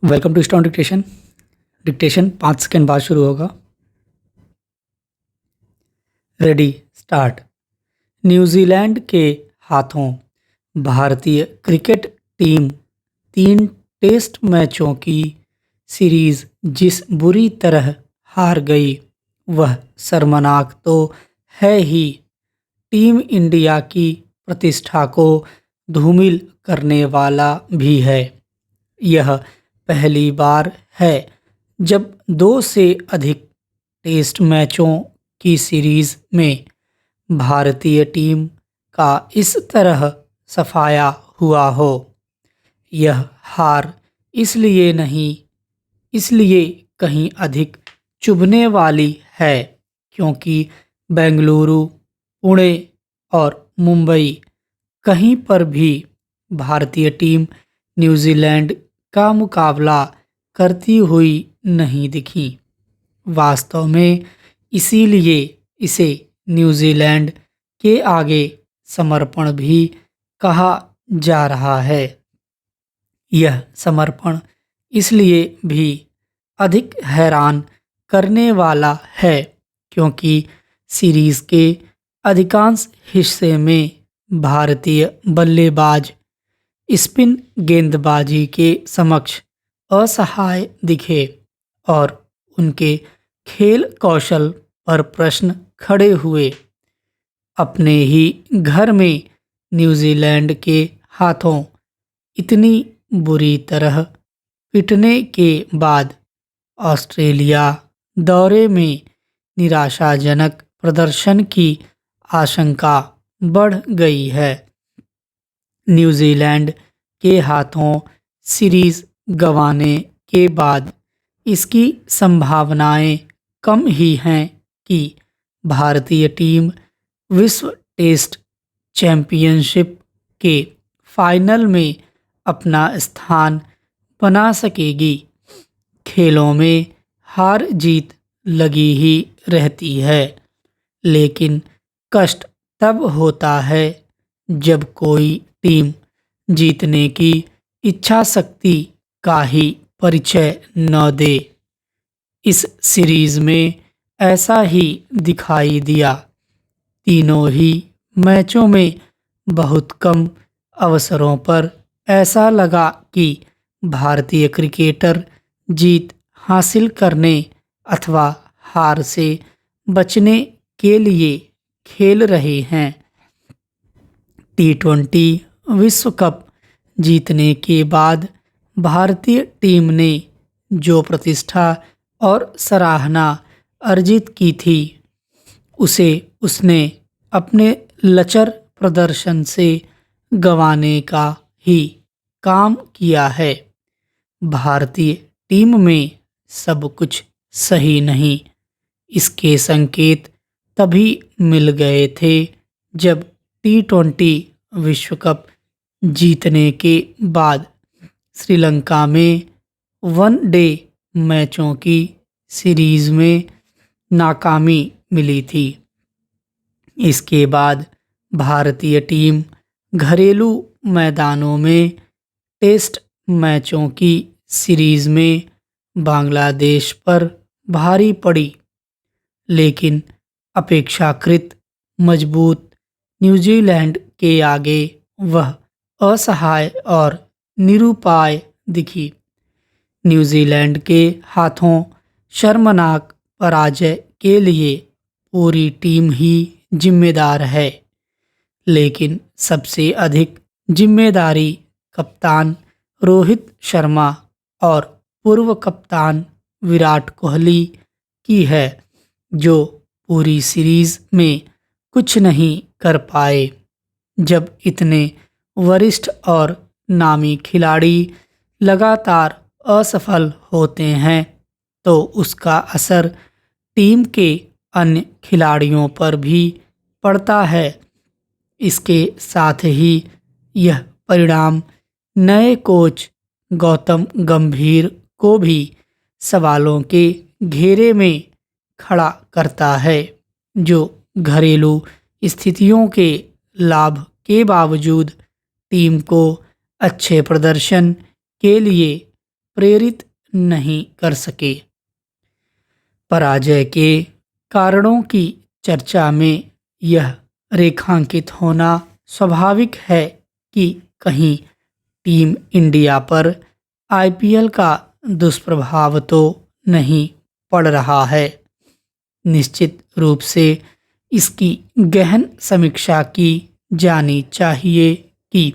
Welcome to stone dictation. Dictation 5 second बाद शुरू होगा। Ready start. न्यूजीलैंड के हाथों भारतीय क्रिकेट टीम 3 टेस्ट मैचों की सीरीज जिस बुरी तरह हार गई वह शर्मनाक तो है ही, टीम इंडिया की प्रतिष्ठा को धूमिल करने वाला भी है। यह पहली बार है जब 2 से अधिक टेस्ट मैचों की सीरीज में भारतीय टीम का इस तरह सफाया हुआ हो। यह हार इसलिए नहीं, इसलिए कहीं अधिक चुभने वाली है क्योंकि बेंगलुरु, पुणे और मुंबई कहीं पर भी भारतीय टीम न्यूजीलैंड का मुकाबला करती हुई नहीं दिखी। वास्तव में इसीलिए इसे न्यूजीलैंड के आगे समर्पण भी कहा जा रहा है। यह समर्पण इसलिए भी अधिक हैरान करने वाला है क्योंकि सीरीज के अधिकांश हिस्से में भारतीय बल्लेबाज स्पिन गेंदबाजी के समक्ष असहाय दिखे और उनके खेल कौशल पर प्रश्न खड़े हुए। अपने ही घर में न्यूजीलैंड के हाथों इतनी बुरी तरह पिटने के बाद ऑस्ट्रेलिया दौरे में निराशाजनक प्रदर्शन की आशंका बढ़ गई है। न्यूजीलैंड के हाथों सीरीज गंवाने के बाद इसकी संभावनाएं कम ही हैं कि भारतीय टीम विश्व टेस्ट चैंपियनशिप के फाइनल में अपना स्थान बना सकेगी। खेलों में हार जीत लगी ही रहती है, लेकिन कष्ट तब होता है जब कोई टीम जीतने की इच्छा शक्ति का ही परिचय न दे। इस सीरीज में ऐसा ही दिखाई दिया। तीनों ही मैचों में बहुत कम अवसरों पर ऐसा लगा कि भारतीय क्रिकेटर जीत हासिल करने अथवा हार से बचने के लिए खेल रहे हैं। टी20 विश्व कप जीतने के बाद भारतीय टीम ने जो प्रतिष्ठा और सराहना अर्जित की थी उसे उसने अपने लचर प्रदर्शन से गंवाने का ही काम किया है। भारतीय टीम में सब कुछ सही नहीं, इसके संकेत तभी मिल गए थे जब टी20 विश्व कप जीतने के बाद श्रीलंका में वनडे मैचों की सीरीज में नाकामी मिली थी। इसके बाद भारतीय टीम घरेलू मैदानों में टेस्ट मैचों की सीरीज में बांग्लादेश पर भारी पड़ी, लेकिन अपेक्षाकृत मजबूत न्यूजीलैंड के आगे वह असहाय और निरुपाय दिखी। न्यूजीलैंड के हाथों शर्मनाक पराजय के लिए पूरी टीम ही जिम्मेदार है, लेकिन सबसे अधिक जिम्मेदारी कप्तान रोहित शर्मा और पूर्व कप्तान विराट कोहली की है, जो पूरी सीरीज में कुछ नहीं कर पाए। जब इतने वरिष्ठ और नामी खिलाड़ी लगातार असफल होते हैं तो उसका असर टीम के अन्य खिलाड़ियों पर भी पड़ता है। इसके साथ ही यह परिणाम नए कोच गौतम गंभीर को भी सवालों के घेरे में खड़ा करता है, जो घरेलू स्थितियों के लाभ के बावजूद टीम को अच्छे प्रदर्शन के लिए प्रेरित नहीं कर सके। पराजय के कारणों की चर्चा में यह रेखांकित होना स्वाभाविक है कि कहीं टीम इंडिया पर आईपीएल का दुष्प्रभाव तो नहीं पड़ रहा है। निश्चित रूप से इसकी गहन समीक्षा की जानी चाहिए कि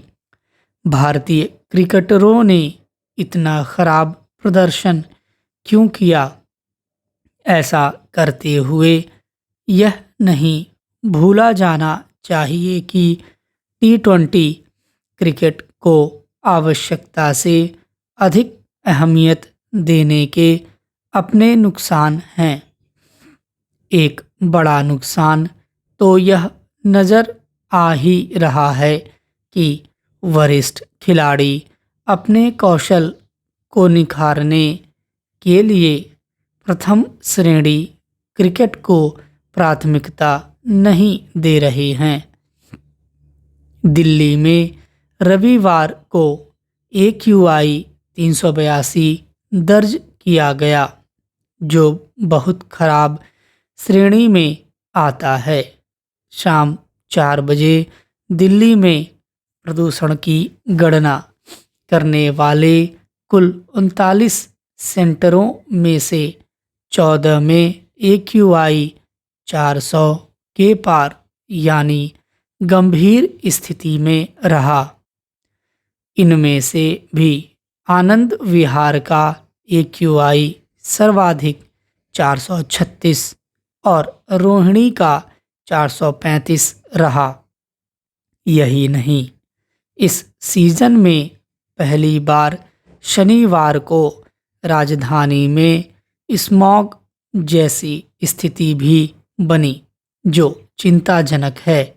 भारतीय क्रिकेटरों ने इतना खराब प्रदर्शन क्यों किया। ऐसा करते हुए यह नहीं भूला जाना चाहिए कि टी20 क्रिकेट को आवश्यकता से अधिक अहमियत देने के अपने नुकसान हैं। एक बड़ा नुकसान तो यह नज़र आ ही रहा है कि वरिष्ठ खिलाड़ी अपने कौशल को निखारने के लिए प्रथम श्रेणी क्रिकेट को प्राथमिकता नहीं दे रहे हैं। दिल्ली में रविवार को AQI 382 दर्ज किया गया, जो बहुत खराब श्रेणी में आता है। शाम 4 बजे दिल्ली में प्रदूषण की गणना करने वाले कुल 39 सेंटरों में से 14 में AQI 400 के पार यानी गंभीर स्थिति में रहा। इनमें से भी आनंद विहार का AQI सर्वाधिक 436 और रोहिणी का 435 रहा। यही नहीं, इस सीजन में पहली बार शनिवार को राजधानी में स्मॉग जैसी स्थिति भी बनी, जो चिंताजनक है।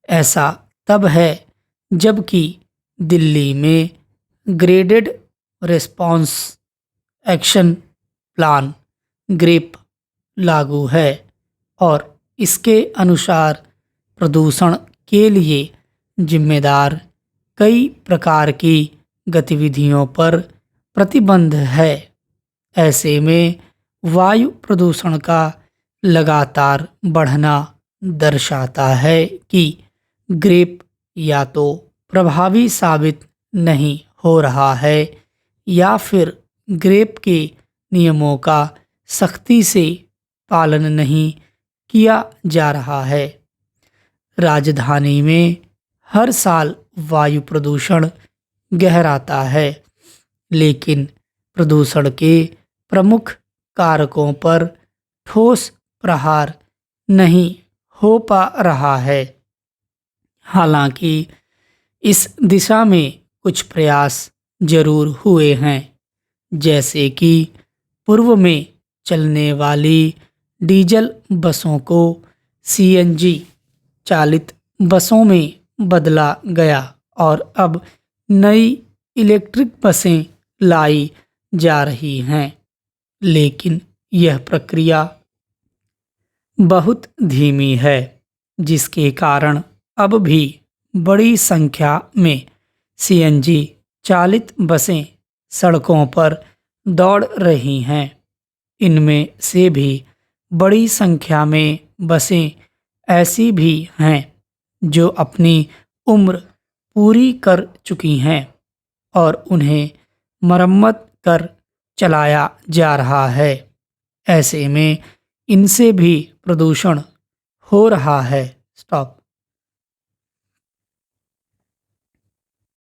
ऐसा तब है जबकि दिल्ली में graded response action plan GRAP लागू है और इसके अनुसार प्रदूषण के लिए जिम्मेदार कई प्रकार की गतिविधियों पर प्रतिबंध है। ऐसे में वायु प्रदूषण का लगातार बढ़ना दर्शाता है कि ग्रेप या तो प्रभावी साबित नहीं हो रहा है या फिर ग्रेप के नियमों का सख्ती से पालन नहीं किया जा रहा है। राजधानी में हर साल वायु प्रदूषण गहराता है, लेकिन प्रदूषण के प्रमुख कारकों पर ठोस प्रहार नहीं हो पा रहा है। हालांकि इस दिशा में कुछ प्रयास जरूर हुए हैं, जैसे कि पूर्व में चलने वाली डीजल बसों को CNG चालित बसों में बदला गया और अब नई इलेक्ट्रिक बसें लाई जा रही हैं। लेकिन यह प्रक्रिया बहुत धीमी है, जिसके कारण अब भी बड़ी संख्या में CNG चालित बसें सड़कों पर दौड़ रही हैं। इनमें से भी बड़ी संख्या में बसें ऐसी भी हैं जो अपनी उम्र पूरी कर चुकी हैं और उन्हें मरम्मत कर चलाया जा रहा है। ऐसे में इनसे भी प्रदूषण हो रहा है। स्टॉप।